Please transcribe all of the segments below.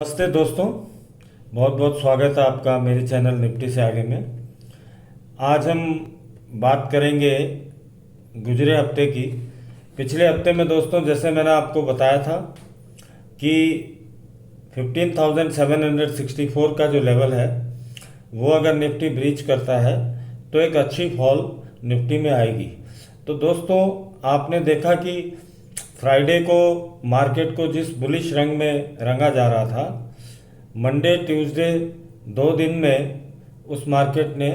नमस्ते दोस्तों, बहुत बहुत स्वागत है आपका मेरे चैनल निफ्टी से आगे में। आज हम बात करेंगे गुजरे हफ्ते की। पिछले हफ्ते में दोस्तों, जैसे मैंने आपको बताया था कि 15,764 का जो लेवल है वो अगर निफ्टी ब्रीच करता है तो एक अच्छी फॉल निफ्टी में आएगी। तो दोस्तों, आपने देखा कि फ्राइडे को मार्केट को जिस बुलिश रंग में रंगा जा रहा था, मंडे ट्यूसडे 2 दिन में उस मार्केट ने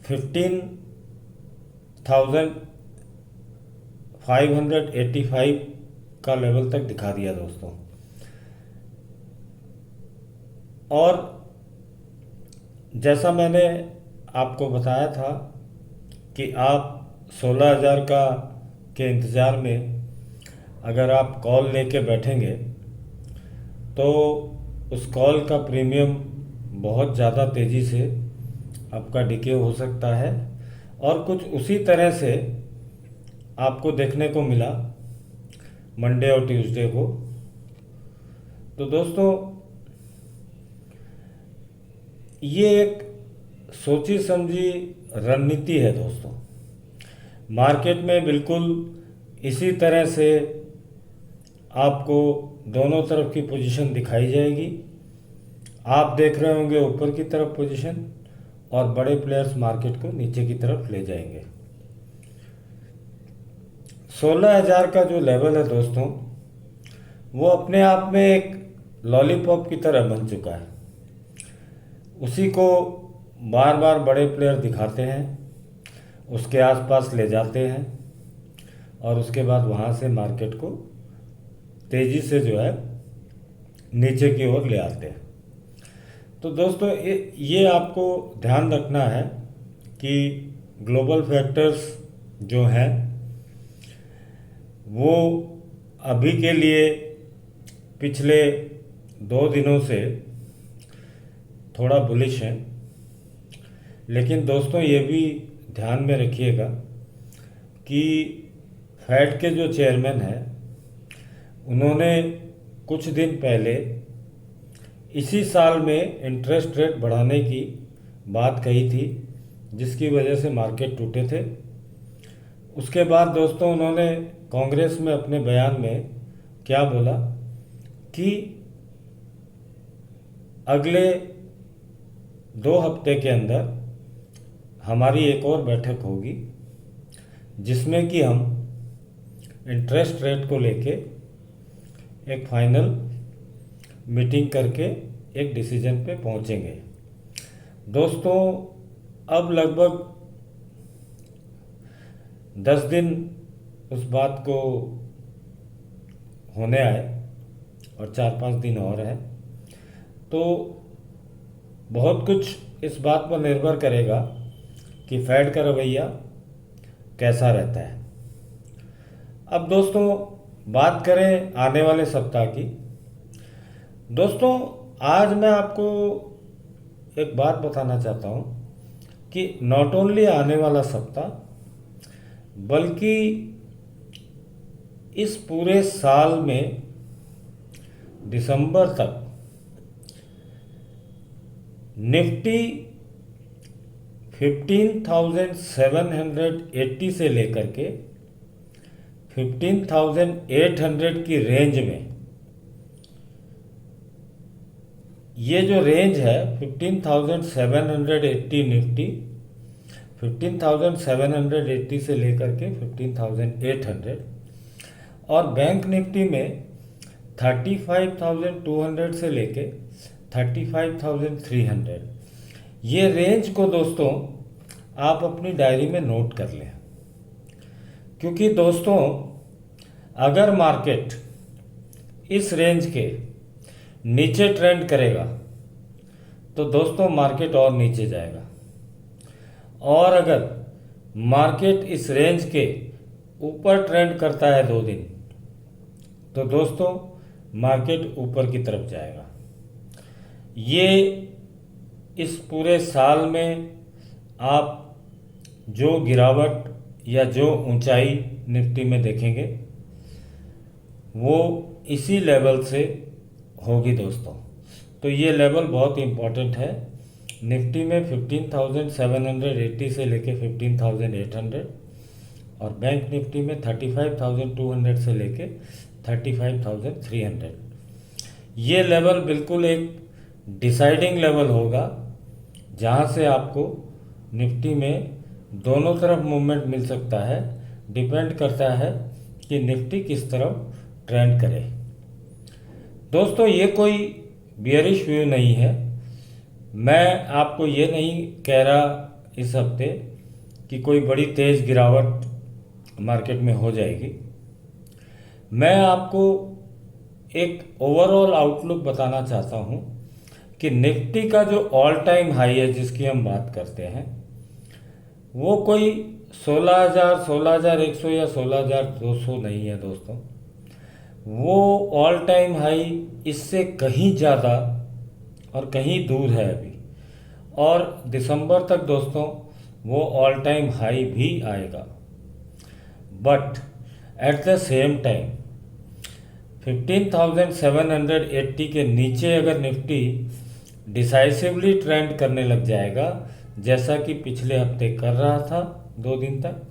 15,585 का लेवल तक दिखा दिया दोस्तों। और जैसा मैंने आपको बताया था कि आप 16,000 का के इंतज़ार में अगर आप कॉल लेके बैठेंगे तो उस कॉल का प्रीमियम बहुत ज़्यादा तेज़ी से आपका डिके हो सकता है। और कुछ उसी तरह से आपको देखने को मिला मंडे और ट्यूसडे को। तो दोस्तों, ये एक सोची समझी रणनीति है दोस्तों। मार्केट में बिल्कुल इसी तरह से आपको दोनों तरफ की पोजीशन दिखाई जाएगी। आप देख रहे होंगे ऊपर की तरफ पोजीशन, और बड़े प्लेयर्स मार्केट को नीचे की तरफ ले जाएंगे। 16,000 का जो लेवल है दोस्तों, वो अपने आप में एक लॉलीपॉप की तरह बन चुका है। उसी को बार बार बड़े प्लेयर दिखाते हैं, उसके आसपास ले जाते हैं, और उसके बाद वहाँ से मार्केट को तेज़ी से जो है नीचे की ओर ले आते हैं। तो दोस्तों, ये आपको ध्यान रखना है कि ग्लोबल फैक्टर्स जो हैं वो अभी के लिए पिछले 2 दिनों से थोड़ा बुलिश हैं। लेकिन दोस्तों, ये भी ध्यान में रखिएगा कि फेड के जो चेयरमैन हैं उन्होंने कुछ दिन पहले इसी साल में इंटरेस्ट रेट बढ़ाने की बात कही थी, जिसकी वजह से मार्केट टूटे थे। उसके बाद दोस्तों, उन्होंने कांग्रेस में अपने बयान में क्या बोला कि अगले 2 हफ्ते के अंदर हमारी एक और बैठक होगी, जिसमें कि हम इंटरेस्ट रेट को लेके एक फाइनल मीटिंग करके एक डिसीजन पे पहुंचेंगे। दोस्तों, अब लगभग 10 दिन उस बात को होने आए, और 4-5 दिन और है। तो बहुत कुछ इस बात पर निर्भर करेगा कि फेड का रवैया कैसा रहता है। अब दोस्तों, बात करें आने वाले सप्ताह की। दोस्तों, आज मैं आपको एक बात बताना चाहता हूँ कि नॉट ओनली आने वाला सप्ताह, बल्कि इस पूरे साल में दिसंबर तक निफ्टी 15,780 से लेकर के 15,800 की रेंज में, ये जो रेंज है 15,780 निफ्टी, 15,780 से लेकर के 15,800, और बैंक निफ्टी में 35,200 से लेके 35,300। ये रेंज को दोस्तों आप अपनी डायरी में नोट कर लें, क्योंकि दोस्तों अगर मार्केट इस रेंज के नीचे ट्रेंड करेगा तो दोस्तों मार्केट और नीचे जाएगा, और अगर मार्केट इस रेंज के ऊपर ट्रेंड करता है 2 दिन, तो दोस्तों मार्केट ऊपर की तरफ जाएगा। ये इस पूरे साल में आप जो गिरावट या जो ऊंचाई निफ्टी में देखेंगे वो इसी लेवल से होगी दोस्तों। तो ये लेवल बहुत इम्पोर्टेंट है। निफ्टी में 15,780 से लेके 15,800 और बैंक निफ्टी में 35,200 से लेके 35,300। ये लेवल बिल्कुल एक डिसाइडिंग लेवल होगा जहाँ से आपको निफ्टी में दोनों तरफ मूवमेंट मिल सकता है। डिपेंड करता है कि निफ्टी किस तरफ ट्रेंड करे। दोस्तों ये कोई बियरिश व्यू नहीं है। मैं आपको ये नहीं कह रहा इस हफ्ते कि कोई बड़ी तेज़ गिरावट मार्केट में हो जाएगी। मैं आपको एक ओवरऑल आउटलुक बताना चाहता हूँ कि निफ्टी का जो ऑल टाइम हाई है जिसकी हम बात करते हैं वो कोई 16,000, 16,100 या 16,200 नहीं है दोस्तों। वो ऑल टाइम हाई इससे कहीं ज़्यादा और कहीं दूर है अभी, और दिसंबर तक दोस्तों वो ऑल टाइम हाई भी आएगा। But at the same time 15,780 के नीचे अगर निफ्टी डिसाइसिवली ट्रेंड करने लग जाएगा, जैसा कि पिछले हफ्ते कर रहा था 2 दिन तक,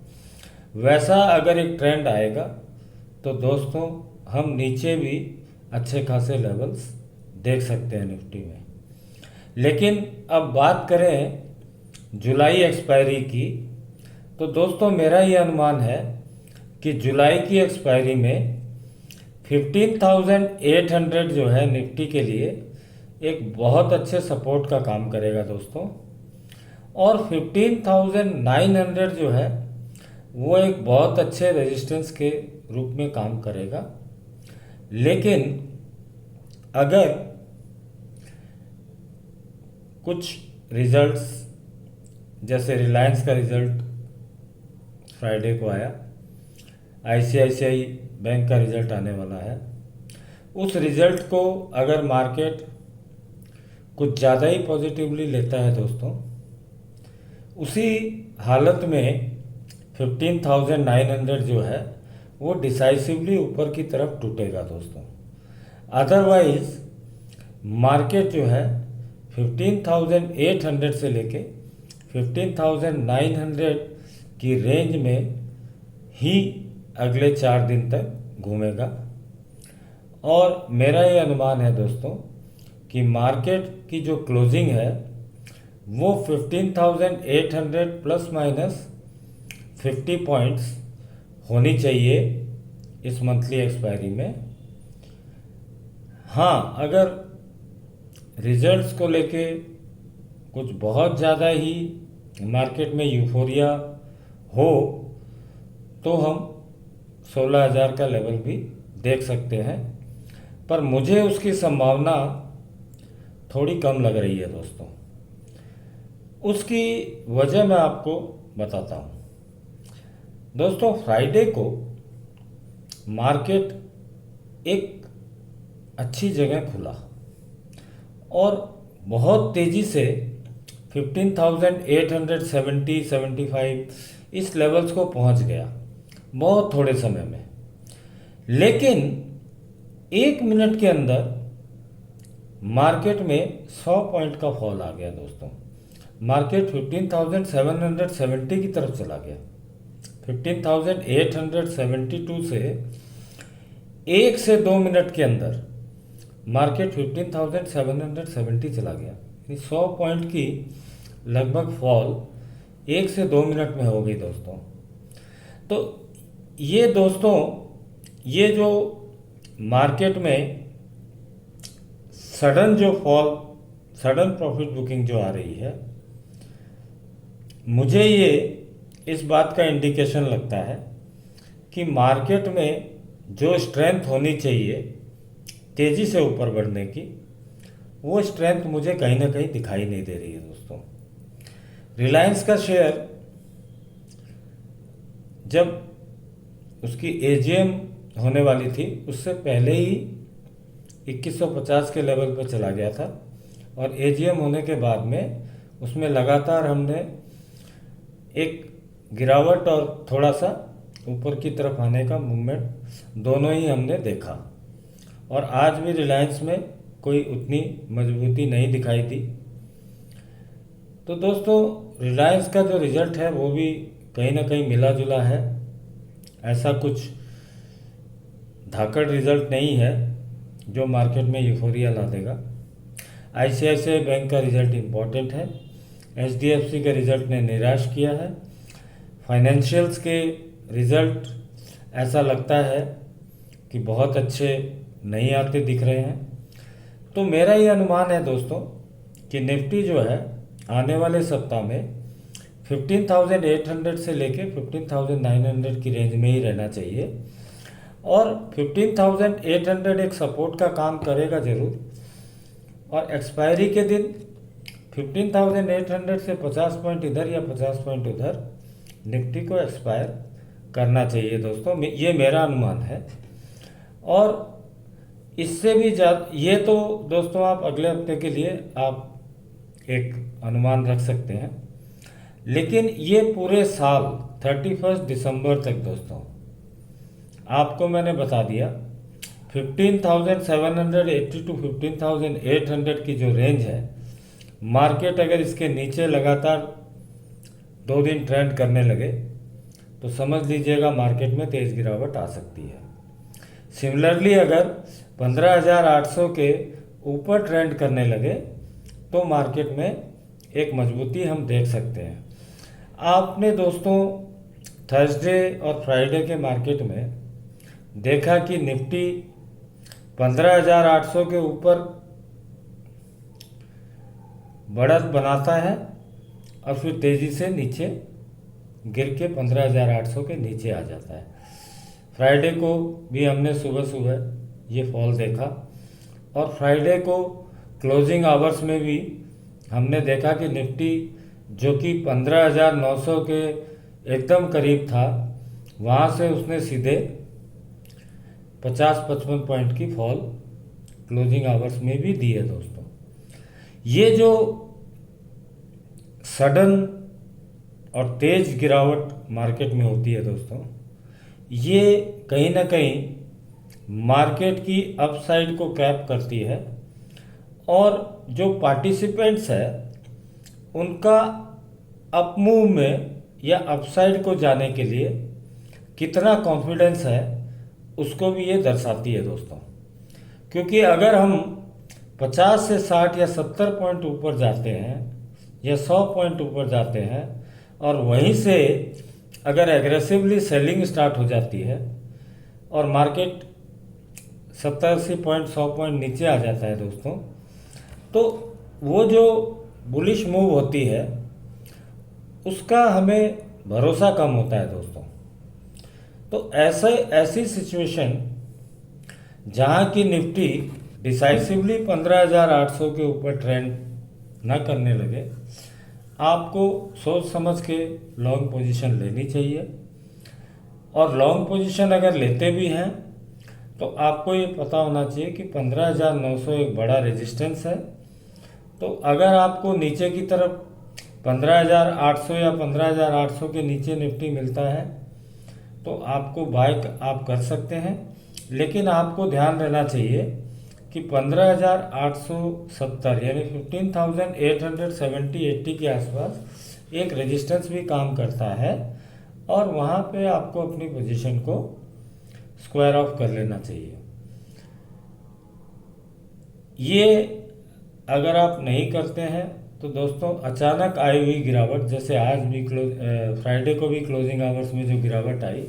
वैसा अगर एक ट्रेंड आएगा तो दोस्तों हम नीचे भी अच्छे खासे लेवल्स देख सकते हैं निफ्टी में। लेकिन अब बात करें जुलाई एक्सपायरी की, तो दोस्तों मेरा ये अनुमान है कि जुलाई की एक्सपायरी में 15,800 जो है निफ्टी के लिए एक बहुत अच्छे सपोर्ट का काम करेगा दोस्तों, और 15,900 जो है वो एक बहुत अच्छे रेजिस्टेंस के रूप में काम करेगा। लेकिन अगर कुछ रिजल्ट्स, जैसे रिलायंस का रिजल्ट फ्राइडे को आया, आईसीआईसीआई बैंक का रिजल्ट आने वाला है, उस रिजल्ट को अगर मार्केट कुछ ज़्यादा ही पॉजिटिवली लेता है दोस्तों, उसी हालत में 15,900 जो है वो डिसाइसिवली ऊपर की तरफ टूटेगा दोस्तों। अदरवाइज मार्केट जो है 15,800 से लेके 15,900 की रेंज में ही अगले 4 दिन तक घूमेगा। और मेरा ये अनुमान है दोस्तों कि मार्केट की जो क्लोजिंग है वो 15,800 प्लस माइनस 50 पॉइंट्स होनी चाहिए इस मंथली एक्सपायरी में। हाँ, अगर रिजल्ट्स को लेके कुछ बहुत ज़्यादा ही मार्केट में यूफोरिया हो तो हम 16,000 का लेवल भी देख सकते हैं, पर मुझे उसकी संभावना थोड़ी कम लग रही है दोस्तों। उसकी वजह मैं आपको बताता हूँ। दोस्तों फ्राइडे को मार्केट एक अच्छी जगह खुला और बहुत तेज़ी से 15,870, 75 इस लेवल्स को पहुंच गया बहुत थोड़े समय में। लेकिन 1 मिनट के अंदर मार्केट में 100 पॉइंट का फॉल आ गया दोस्तों। मार्केट 15,770 की तरफ चला गया। 15,872 से 1 से 2 मिनट के अंदर मार्केट 15,770 चला गया। 100 पॉइंट की लगभग फॉल 1 से 2 मिनट में हो गई दोस्तों। तो ये दोस्तों, ये जो मार्केट में सडन जो फॉल, सडन प्रॉफिट बुकिंग जो आ रही है, मुझे ये इस बात का इंडिकेशन लगता है कि मार्केट में जो स्ट्रेंथ होनी चाहिए तेज़ी से ऊपर बढ़ने की, वो स्ट्रेंथ मुझे कहीं ना कहीं दिखाई नहीं दे रही है दोस्तों। रिलायंस का शेयर जब उसकी एजीएम होने वाली थी उससे पहले ही 2150 के लेवल पर चला गया था, और एजीएम होने के बाद में उसमें लगातार हमने एक गिरावट और थोड़ा सा ऊपर की तरफ आने का मूवमेंट दोनों ही हमने देखा। और आज भी रिलायंस में कोई उतनी मजबूती नहीं दिखाई दी। तो दोस्तों रिलायंस का जो रिजल्ट है वो भी कहीं ना कहीं मिला जुला है, ऐसा कुछ धाकड़ रिजल्ट नहीं है जो मार्केट में यूफोरिया ला देगा। आईसीआईसीआई बैंक का रिजल्ट इम्पॉर्टेंट है, एचडीएफसी के रिजल्ट ने निराश किया है, फाइनेंशियल्स के रिजल्ट ऐसा लगता है कि बहुत अच्छे नहीं आते दिख रहे हैं। तो मेरा ये अनुमान है दोस्तों कि निफ्टी जो है आने वाले सप्ताह में 15,800 से लेके 15,900 की रेंज में ही रहना चाहिए, और 15,800 एक सपोर्ट का काम करेगा ज़रूर, और एक्सपायरी के दिन 15,800 से 50 पॉइंट इधर या 50 पॉइंट उधर निफ्टी को एक्सपायर करना चाहिए दोस्तों, ये मेरा अनुमान है। और इससे भी ज़्यादा, ये तो दोस्तों आप अगले हफ्ते के लिए आप एक अनुमान रख सकते हैं, लेकिन ये पूरे साल 31 दिसंबर तक दोस्तों आपको मैंने बता दिया 15,780 टू 15,800 की जो रेंज है, मार्केट अगर इसके नीचे लगातार 2 दिन ट्रेंड करने लगे तो समझ लीजिएगा मार्केट में तेज़ गिरावट आ सकती है। सिमिलरली अगर 15,800 के ऊपर ट्रेंड करने लगे तो मार्केट में एक मजबूती हम देख सकते हैं। आपने दोस्तों थर्सडे और फ्राइडे के मार्केट में देखा कि निफ्टी 15,800 के ऊपर बढ़त बनाता है और फिर तेज़ी से नीचे गिर के 15,800 के नीचे आ जाता है। फ्राइडे को भी हमने सुबह सुबह ये फॉल देखा, और फ्राइडे को क्लोजिंग आवर्स में भी हमने देखा कि निफ्टी जो कि 15,900 के एकदम करीब था, वहाँ से उसने सीधे 50-55 पॉइंट की फॉल क्लोजिंग आवर्स में भी दी है दोस्तों। ये जो सडन और तेज गिरावट मार्केट में होती है दोस्तों, ये कहीं ना कहीं मार्केट की अपसाइड को कैप करती है, और जो पार्टिसिपेंट्स है उनका अप मूव में या अपसाइड को जाने के लिए कितना कॉन्फिडेंस है उसको भी ये दर्शाती है दोस्तों। क्योंकि अगर हम 50 से 60 या 70 पॉइंट ऊपर जाते हैं या 100 पॉइंट ऊपर जाते हैं और वहीं से अगर एग्रेसिवली सेलिंग स्टार्ट हो जाती है और मार्केट 70-80 पॉइंट 100 पॉइंट नीचे आ जाता है दोस्तों, तो वो जो बुलिश मूव होती है उसका हमें भरोसा कम होता है दोस्तों। तो ऐसी सिचुएशन जहाँ की निफ्टी डिसाइसिवली 15,800 के ऊपर ट्रेंड न करने लगे, आपको सोच समझ के लॉन्ग पोजीशन लेनी चाहिए। और लॉन्ग पोजीशन अगर लेते भी हैं तो आपको ये पता होना चाहिए कि 15,900 एक बड़ा रेजिस्टेंस है। तो अगर आपको नीचे की तरफ 15,800 या 15,800 के नीचे निफ्टी मिलता है तो आपको बाय आप कर सकते हैं, लेकिन आपको ध्यान रहना चाहिए कि 15,870 यानी 15,870-80 के आसपास एक रेजिस्टेंस भी काम करता है, और वहाँ पे आपको अपनी पोजीशन को स्क्वायर ऑफ कर लेना चाहिए। ये अगर आप नहीं करते हैं तो दोस्तों अचानक आई हुई गिरावट, जैसे आज भी फ्राइडे को भी क्लोजिंग आवर्स में जो गिरावट आई,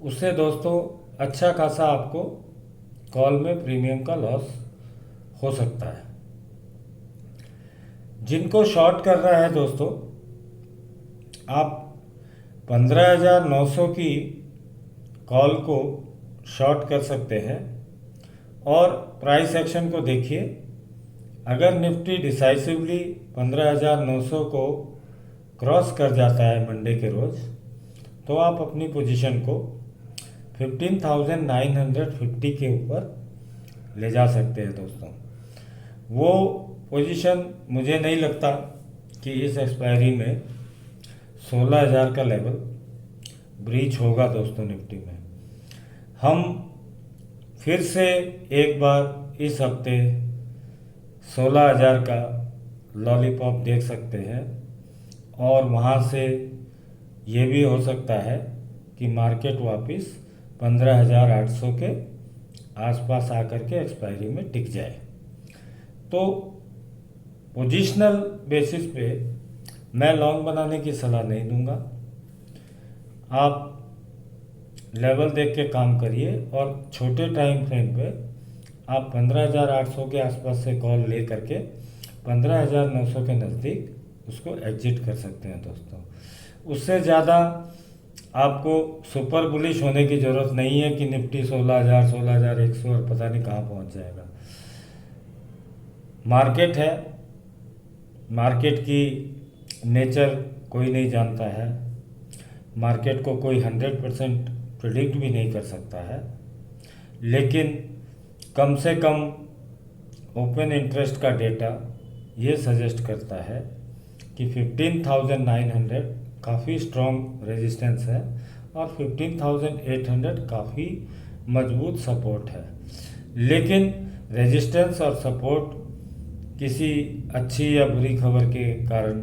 उससे दोस्तों अच्छा खासा आपको कॉल में प्रीमियम का लॉस हो सकता है। जिनको शॉर्ट कर रहा है दोस्तों, आप 15,900 की कॉल को शॉर्ट कर सकते हैं, और प्राइस एक्शन को देखिए। अगर निफ्टी डिसाइसिवली 15,900 को क्रॉस कर जाता है मंडे के रोज़, तो आप अपनी पोजीशन को 15,950 के ऊपर ले जा सकते हैं दोस्तों। वो पोजीशन मुझे नहीं लगता कि इस एक्सपायरी में 16,000 का लेवल ब्रीच होगा दोस्तों। निफ्टी में हम फिर से एक बार इस हफ्ते 16,000 का लॉलीपॉप देख सकते हैं। और वहाँ से ये भी हो सकता है कि मार्केट वापस 15,800 के आसपास आकर के एक्सपायरी में टिक जाए। तो पोजिशनल बेसिस पे मैं लॉन्ग बनाने की सलाह नहीं दूंगा। आप लेवल देख के काम करिए और छोटे टाइम फ्रेम पे आप 15,800 के आसपास से कॉल ले करके 15,900 के नज़दीक उसको एग्जिट कर सकते हैं दोस्तों। उससे ज़्यादा आपको सुपर बुलिश होने की ज़रूरत नहीं है कि निफ्टी 16,000 16,100 और पता नहीं कहाँ पहुँच जाएगा। मार्केट है, मार्केट की नेचर कोई नहीं जानता है, मार्केट को कोई 100% प्रिडिक्ट भी नहीं कर सकता है, लेकिन कम से कम ओपन इंटरेस्ट का डेटा ये सजेस्ट करता है कि 15,900 काफ़ी स्ट्रॉन्ग रेजिस्टेंस है और 15,800 काफ़ी मजबूत सपोर्ट है। लेकिन रेजिस्टेंस और सपोर्ट किसी अच्छी या बुरी खबर के कारण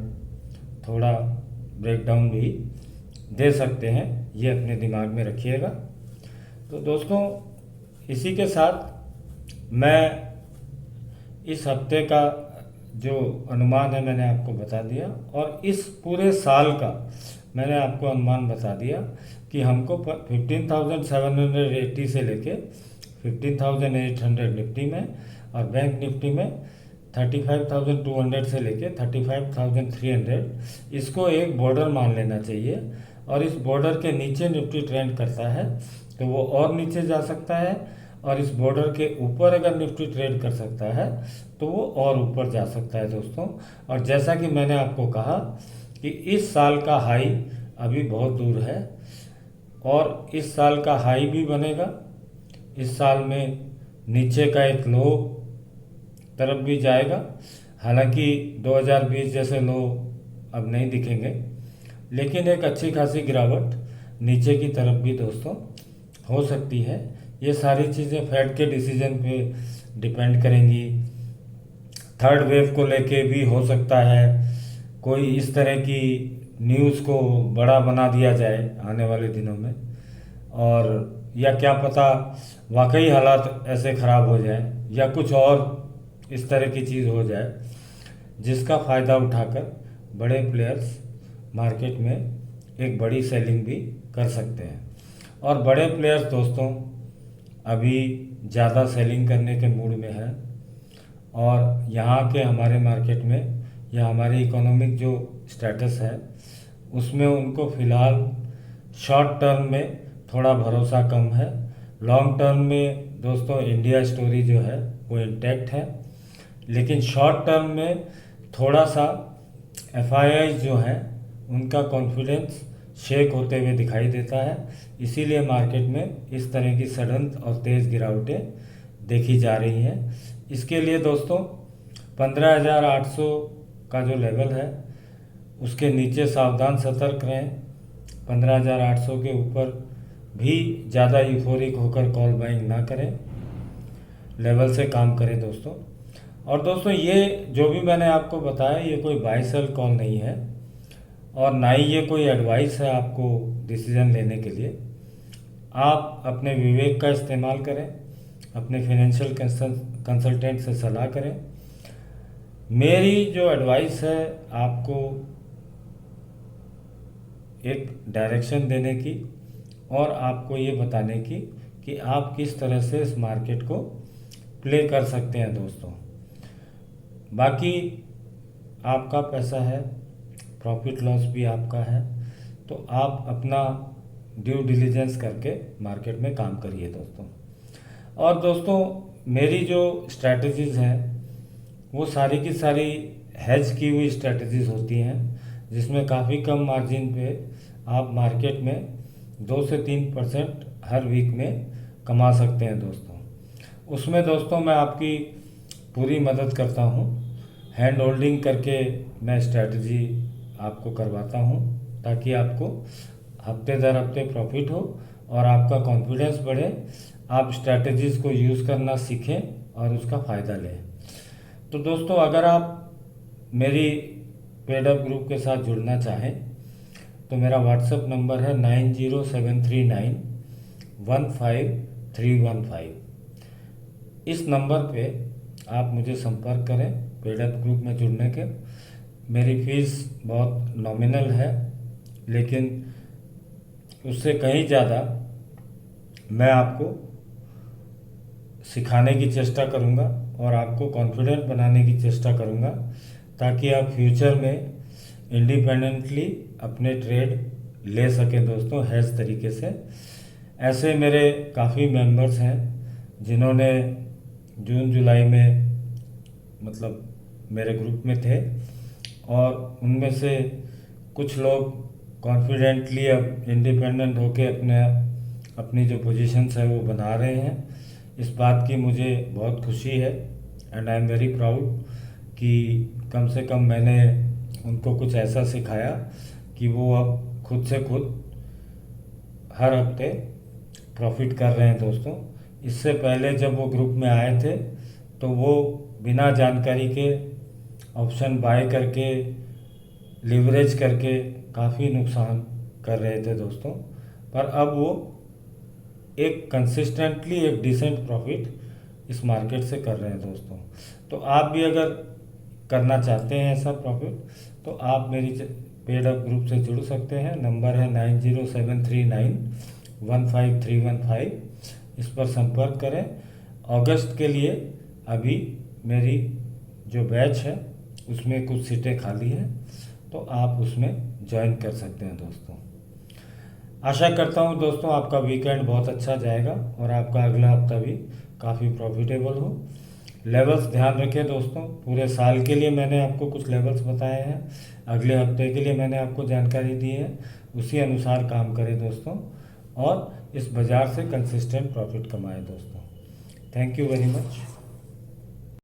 थोड़ा ब्रेकडाउन भी दे सकते हैं, ये अपने दिमाग में रखिएगा। तो दोस्तों, इसी के साथ मैं इस हफ्ते का जो अनुमान है मैंने आपको बता दिया और इस पूरे साल का मैंने आपको अनुमान बता दिया कि हमको 15,780 से लेके 15,800 निफ्टी में और बैंक निफ्टी में 35,200 से लेके 35,300 इसको एक बॉर्डर मान लेना चाहिए। और इस बॉर्डर के नीचे निफ्टी ट्रेंड करता है तो वो और नीचे जा सकता है, और इस बॉर्डर के ऊपर अगर निफ्टी ट्रेड कर सकता है तो वो और ऊपर जा सकता है दोस्तों। और जैसा कि मैंने आपको कहा कि इस साल का हाई अभी बहुत दूर है और इस साल का हाई भी बनेगा। इस साल में नीचे का एक लो तरफ भी जाएगा, हालांकि 2020 जैसे लो अब नहीं दिखेंगे, लेकिन एक अच्छी खासी गिरावट नीचे की तरफ भी दोस्तों हो सकती है। ये सारी चीज़ें फेड के डिसीजन पे डिपेंड करेंगी। थर्ड वेव को लेके भी हो सकता है कोई इस तरह की न्यूज़ को बड़ा बना दिया जाए आने वाले दिनों में, और या क्या पता वाकई हालात ऐसे ख़राब हो जाए या कुछ और इस तरह की चीज़ हो जाए जिसका फ़ायदा उठाकर बड़े प्लेयर्स मार्केट में एक बड़ी सेलिंग भी कर सकते हैं। और बड़े प्लेयर्स दोस्तों अभी ज़्यादा सेलिंग करने के मूड में है, और यहाँ के हमारे मार्केट में या हमारी इकोनॉमिक जो स्टेटस है उसमें उनको फ़िलहाल शॉर्ट टर्म में थोड़ा भरोसा कम है। लॉन्ग टर्म में दोस्तों इंडिया स्टोरी जो है वो इंटैक्ट है, लेकिन शॉर्ट टर्म में थोड़ा सा FII जो हैं उनका कॉन्फिडेंस शेक होते हुए दिखाई देता है। इसीलिए मार्केट में इस तरह की सडन और तेज़ गिरावटें देखी जा रही हैं। इसके लिए दोस्तों 15,800 का जो लेवल है उसके नीचे सावधान सतर्क रहें। 15,800 के ऊपर भी ज़्यादा यूफोरिक होकर कॉल बाइंग ना करें, लेवल से काम करें दोस्तों। और दोस्तों ये जो भी मैंने आपको बताया ये कोई बाय सेल कॉल नहीं है और ना ही ये कोई एडवाइस है आपको डिसीजन लेने के लिए। आप अपने विवेक का इस्तेमाल करें, अपने फाइनेंशियल कंसल्टेंट से सलाह करें। मेरी जो एडवाइस है आपको एक डायरेक्शन देने की और आपको ये बताने की कि आप किस तरह से इस मार्केट को प्ले कर सकते हैं दोस्तों। बाकी आपका पैसा है, प्रॉफिट लॉस भी आपका है, तो आप अपना ड्यू डिलीजेंस करके मार्केट में काम करिए दोस्तों। और दोस्तों मेरी जो स्ट्रैटेजीज़ हैं वो सारी की सारी हेज की हुई स्ट्रैटेजीज़ होती हैं, जिसमें काफ़ी कम मार्जिन पे आप मार्केट में 2 से 3% हर वीक में कमा सकते हैं दोस्तों। उसमें दोस्तों मैं आपकी पूरी मदद करता हूँ, हैंड होल्डिंग करके मैं स्ट्रैटेजी आपको करवाता हूँ ताकि आपको हफ्ते दर हफ्ते प्रॉफिट हो और आपका कॉन्फिडेंस बढ़े, आप स्ट्रैटेजीज़ को यूज़ करना सीखें और उसका फ़ायदा लें। तो दोस्तों अगर आप मेरी पेडअप ग्रुप के साथ जुड़ना चाहें तो मेरा व्हाट्सएप नंबर है 9073915315। इस नंबर पे आप मुझे संपर्क करें पेडअप ग्रुप में जुड़ने के। मेरी फ़ीस बहुत नॉमिनल है, लेकिन उससे कहीं ज़्यादा मैं आपको सिखाने की चेष्टा करूंगा और आपको कॉन्फिडेंट बनाने की चेष्टा करूंगा, ताकि आप फ्यूचर में इंडिपेंडेंटली अपने ट्रेड ले सकें दोस्तों, हैज़ तरीके से। ऐसे मेरे काफ़ी मेंबर्स हैं जिन्होंने जून जुलाई में मतलब मेरे ग्रुप में थे, और उनमें से कुछ लोग कॉन्फिडेंटली अब इंडिपेंडेंट होके अपनी जो पोजीशंस है वो बना रहे हैं। इस बात की मुझे बहुत खुशी है and I am very proud कि कम से कम मैंने उनको कुछ ऐसा सिखाया कि वो अब खुद से खुद हर हफ्ते प्रॉफिट कर रहे हैं दोस्तों। इससे पहले जब वो ग्रुप में आए थे तो वो बिना जानकारी के ऑप्शन बाय करके लिवरेज करके काफ़ी नुकसान कर रहे थे दोस्तों, पर अब वो एक कंसिस्टेंटली एक डिसेंट प्रॉफिट इस मार्केट से कर रहे हैं दोस्तों। तो आप भी अगर करना चाहते हैं ऐसा प्रॉफिट तो आप मेरी पेडअप ग्रुप से जुड़ सकते हैं। नंबर है 9073915315। इस पर संपर्क करें। अगस्त के लिए अभी मेरी जो बैच है उसमें कुछ सीटें खाली हैं, तो आप उसमें ज्वाइन कर सकते हैं दोस्तों। आशा करता हूँ दोस्तों आपका वीकेंड बहुत अच्छा जाएगा और आपका अगला हफ्ता भी काफ़ी प्रॉफिटेबल हो। लेवल्स ध्यान रखें दोस्तों, पूरे साल के लिए मैंने आपको कुछ लेवल्स बताए हैं, अगले हफ्ते के लिए मैंने आपको जानकारी दी है, उसी अनुसार काम करें दोस्तों और इस बाज़ार से कंसिस्टेंट प्रॉफिट कमाएं दोस्तों। Thank you very much.